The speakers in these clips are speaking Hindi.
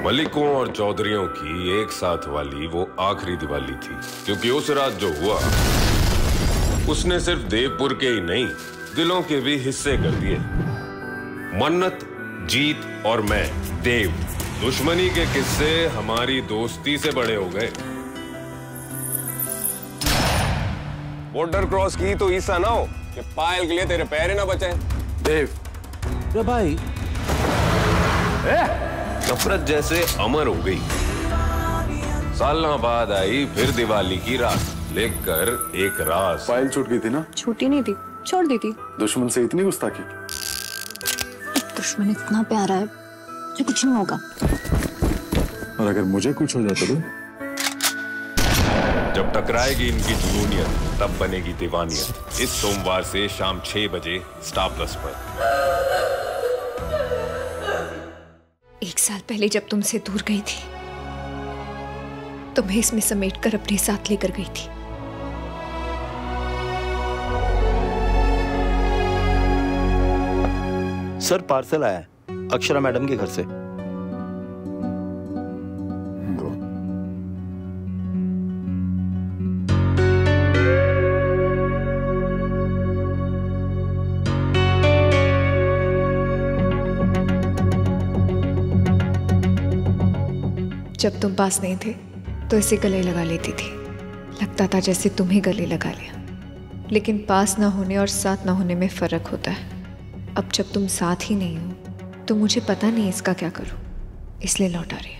मलिकों और चौधरियों की एक साथ वाली वो आखिरी दिवाली थी, क्योंकि उस रात जो हुआ उसने सिर्फ देवपुर के ही नहीं, दिलों के भी हिस्से कर दिए। मन्नत, जीत और मैं, देव, दुश्मनी के किस्से हमारी दोस्ती से बड़े हो गए। बॉर्डर क्रॉस की तो ईसा ना हो कि पायल के लिए तेरे पैर ही ना बचे। देव, रे भाई, नफरत जैसे अमर हो गई। सालों बाद आई फिर दिवाली की रात, लेकर एक राज। पायल छूट गई थी ना? छूटी नहीं थी, छोड़ दी थी। दुश्मन से इतनी गुस्ताखी? दुश्मन इतना प्यारा है जो कुछ नहीं होगा। और अगर मुझे कुछ हो जाता तो? जब टकराएगी इनकी जुनूनियत, तब बनेगी दीवानियत। इस सोमवार से शाम 6 बजे स्टार प्लस पर। 1 साल पहले जब तुमसे दूर गई थी, तुम्हें इसमें समेट कर अपने साथ लेकर गई थी। सर पार्सल आया है अक्षरा मैडम के घर से। जब तुम पास नहीं थे तो इसे गले लगा लेती थी, लगता था जैसे तुम्हें गले लगा लिया। लेकिन पास ना होने और साथ ना होने में फर्क होता है। अब जब तुम साथ ही नहीं हो तो मुझे पता नहीं इसका क्या करूं, इसलिए लौट आ रही हूं।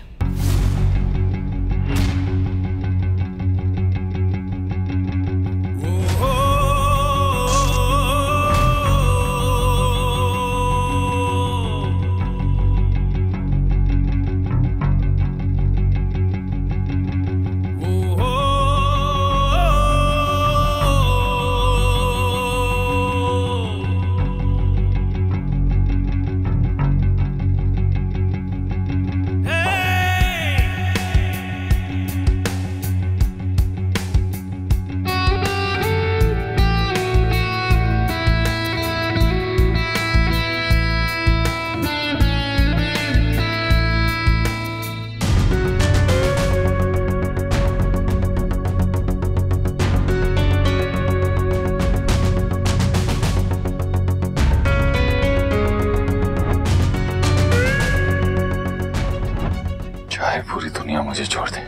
पूरी दुनिया मुझे छोड़ दे,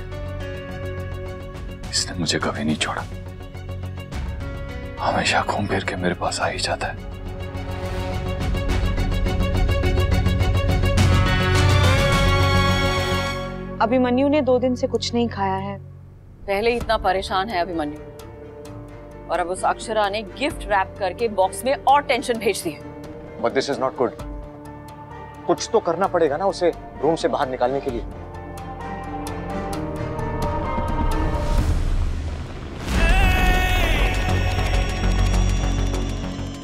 इसने मुझे कभी नहीं छोड़ा। हमेशा घूम फिर के मेरे पास आ ही जाता है। अभिमन्यु ने 2 दिन से कुछ नहीं खाया है। पहले ही इतना परेशान है अभिमन्यु, और अब उस अक्षरा ने गिफ्ट रैप करके बॉक्स में और टेंशन भेज दी है। But this is not good. कुछ तो करना पड़ेगा ना उसे रूम से बाहर निकालने के लिए।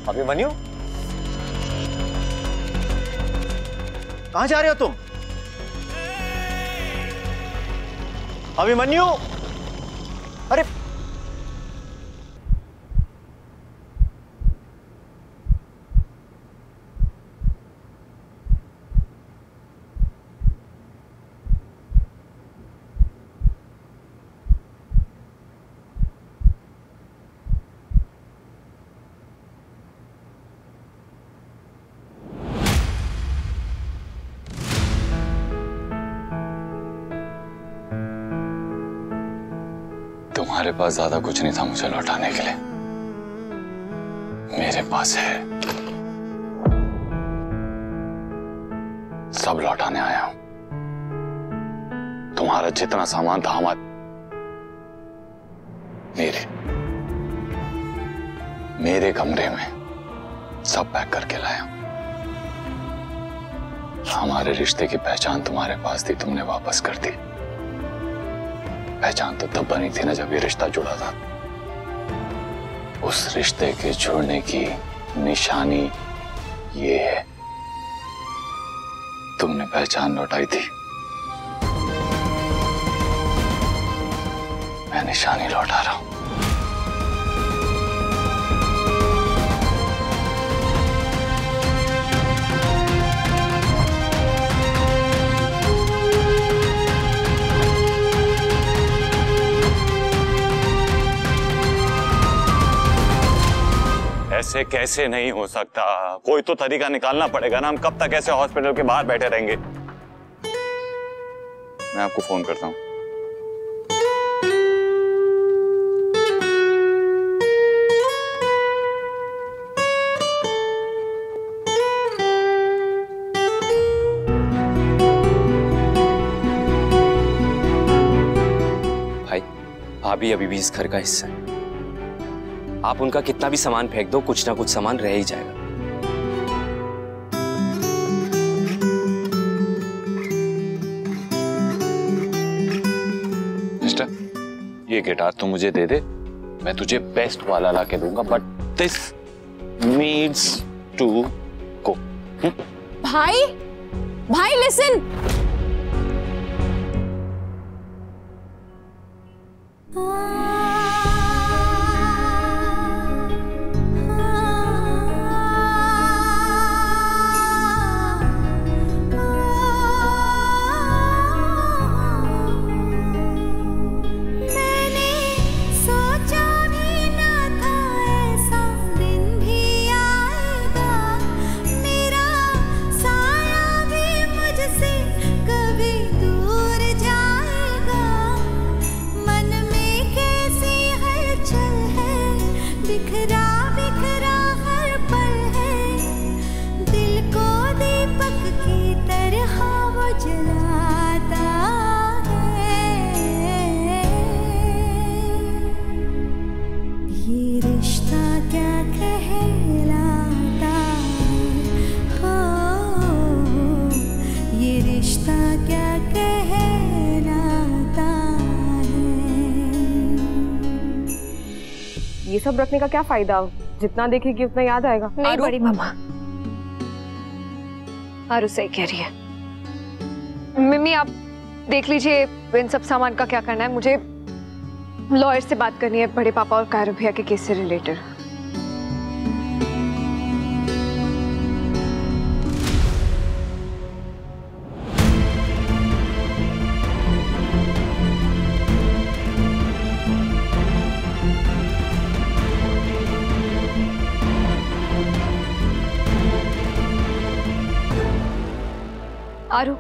अभिमन्यु, कहां जा रहे हो तुम? अभिमन्यु, अरे तुम्हारे पास ज्यादा कुछ नहीं था मुझे लौटाने के लिए, मेरे पास है। सब लौटाने आया हूं। तुम्हारा जितना सामान था हमारे मेरे कमरे में सब पैक करके लाया हूं। हमारे रिश्ते की पहचान तुम्हारे पास थी, तुमने वापस कर दी। पहचान तो तब बनी थी ना जब ये रिश्ता जुड़ा था। उस रिश्ते के जुड़ने की निशानी ये है। तुमने पहचान लौटाई थी, मैं निशानी लौटा रहा हूं। ऐसे कैसे नहीं हो सकता? कोई तो तरीका निकालना पड़ेगा ना। हम कब तक ऐसे हॉस्पिटल के बाहर बैठे रहेंगे? मैं आपको फोन करता हूँ। भाई, भाभी अभी भी इस घर का हिस्सा है। आप उनका कितना भी सामान फेंक दो, कुछ ना कुछ सामान रह ही जाएगा। मिस्टर, ये गिटार तो मुझे दे दे, मैं तुझे बेस्ट वाला ला के दूंगा, but this needs to go. भाई, भाई लिसन। ये सब रखने का क्या फायदा? जितना देखेगी उतना याद आएगा। नहीं बड़ी मम्मा, आरू सही कह रही है। मम्मी आप देख लीजिए इन सब सामान का क्या करना है। मुझे लॉयर से बात करनी है, बड़े पापा और कारू भैया के केस से रिलेटेड। आरू,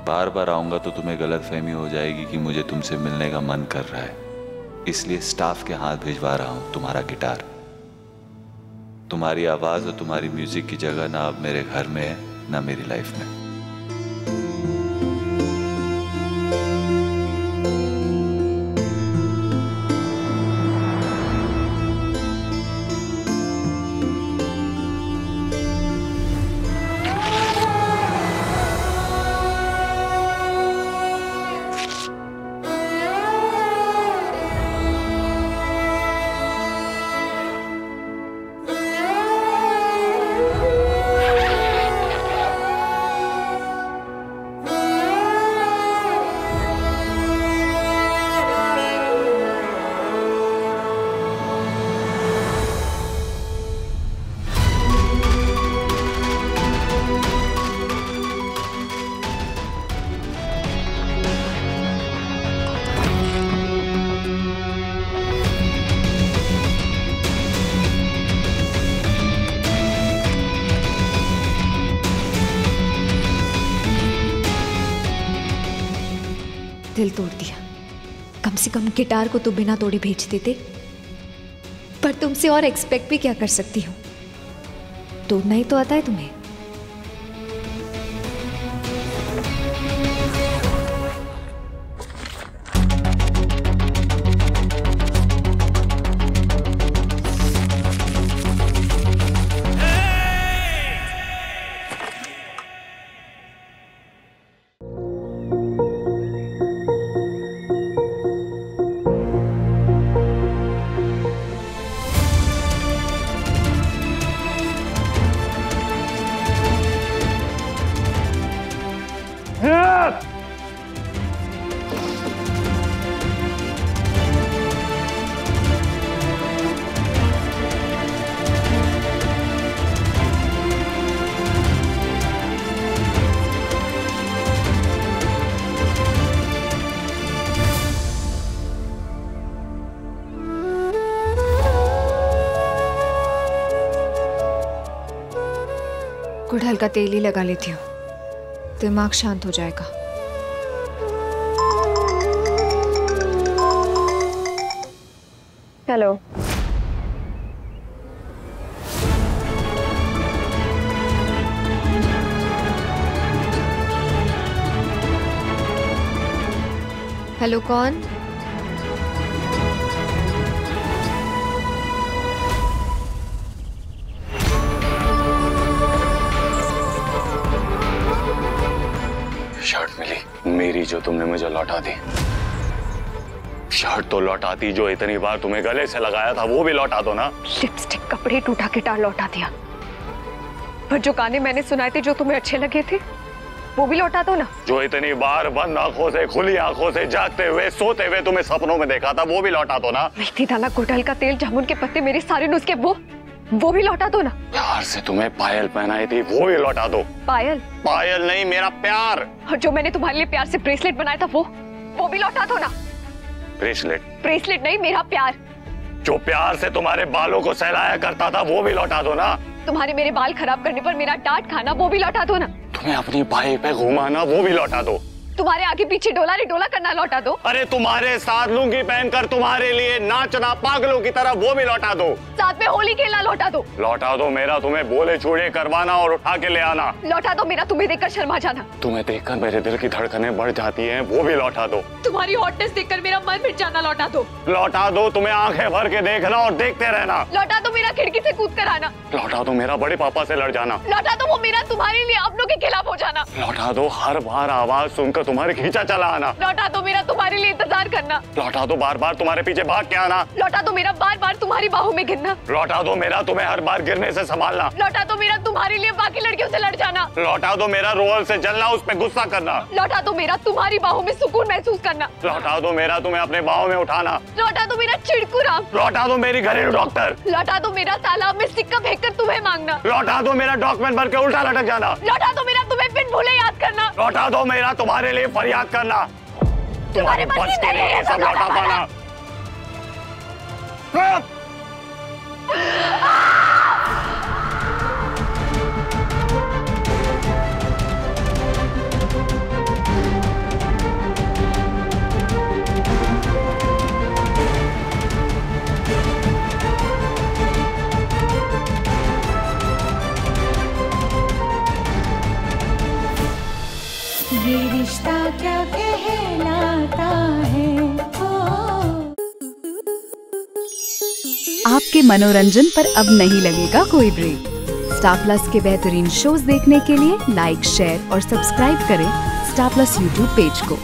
बार बार आऊंगा तो तुम्हें गलतफहमी हो जाएगी कि मुझे तुमसे मिलने का मन कर रहा है, इसलिए स्टाफ के हाथ भिजवा रहा हूं तुम्हारा गिटार। तुम्हारी आवाज और तुम्हारी म्यूजिक की जगह ना अब मेरे घर में है ना मेरी लाइफ में। दिल तोड़ दिया। कम से कम गिटार को तो बिना तोड़े भेज देते, पर तुमसे और एक्सपेक्ट भी क्या कर सकती हूँ? तोड़ना ही तो आता है तुम्हें। गुड़हल का तेल ही लगा लेती हूँ, दिमाग शांत हो जाएगा। हेलो। हेलो, कौन? शर्ट मिली मेरी जो तुमने मुझे लौटा दी। शर्ट तो लौटाती जो इतनी बार तुम्हें गले से लगाया था, वो भी लौटा दो ना। लिपस्टिक, कपड़े, टूटा गिटार लौटा दिया, पर जो गाने मैंने सुनाए थे जो तुम्हें अच्छे लगे थे वो भी लौटा दो ना। जो इतनी बार बंद आंखों से, खुली आंखों से, जागते हुए, सोते हुए तुम्हें सपनों में देखा था, वो भी लौटा दो ना। मेथी दाना, गुड़हल का तेल, जामुन के पत्ते, मेरे सारे नुस्खे, वो भी लौटा दो ना। प्यार से तुम्हें पायल पहनाई थी, वो भी लौटा दो। पायल? पायल नहीं, मेरा प्यार। और जो मैंने तुम्हारे लिए प्यार से ब्रेसलेट बनाया था वो भी लौटा दो ना। ब्रेसलेट? ब्रेसलेट नहीं, मेरा प्यार। जो प्यार से तुम्हारे बालों को सहलाया करता था, वो भी लौटा दो ना। तुम्हारे मेरे बाल खराब करने पर मेरा डांट खाना, वो भी लौटा दो ना। तुम्हें अपनी बाइक पे घुमाना, वो भी लौटा दो। तुम्हारे आगे पीछे डोला रे डोला करना, लौटा दो। अरे तुम्हारे साथ लुंगी पहनकर तुम्हारे लिए नाचना पागलों की तरह, वो भी लौटा दो। साथ में होली खेलना, लौटा दो। लौटा दो मेरा तुम्हें बोले छुड़े करवाना और उठा के ले आना। लौटा दो मेरा तुम्हें देखकर शर्मा जाना। तुम्हें देखकर मेरे दिल की धड़कनें बढ़ जाती हैं, वो भी लौटा दो। तुम्हारी हॉटनेस देखकर मेरा मन मिट जाना, लौटा दो। लौटा दो तुम्हें आंखें भर के देखना और देखते रहना। लौटा दो मेरा खिड़की से कूद कर आना। लौटा दो मेरा बड़े पापा से लड़ जाना। लौटा दो वो मेरा तुम्हारे लिए अपनों के खिलाफ हो जाना। लौटा दो हर बार आवाज सुनकर तुम्हारे खींचा चला आना। लौटा दो मेरा तुम्हारे लिए इंतजार करना। लौटा दो बार बार तुम्हारे पीछे भाग के आना। लौटा दो मेरा बार बार तुम्हारी बाहों में गिरना। लौटा दो मेरा तुम्हें हर बार गिरने से संभालना। लौटा दो मेरा तुम्हारे लिए बाकी लड़कियों से लड़ जाना। लौटा दो मेरा रोअल से जलना, उस पे गुस्सा करना। लौटा दो मेरा तुम्हारी बाहों में सुकून महसूस करना। लौटा दो मेरा तुम्हें अपने बाहों में उठाना। लौटा दो मेरा चिड़कुराम। लौटा दो मेरी घरेलू डॉक्टर। लौटा दो मेरा तालाब में सिक्का फेंककर तुम्हें मांगना। लौटा दो मेरा डॉक्यूमेंट भर के उल्टा लटक जाना। लौटा दो मेरा तुम्हें बिन भूले याद करना। लौटा दो मेरा तुम्हारे लिए फरियाद करना। तुम्हारे बस के लिए सब लौटा पाना। ये रिश्ता क्या कहलाता है। आपके मनोरंजन पर अब नहीं लगेगा कोई ब्रेक। स्टार प्लस के बेहतरीन शोज देखने के लिए लाइक, शेयर और सब्सक्राइब करें स्टार प्लस यूट्यूब पेज को।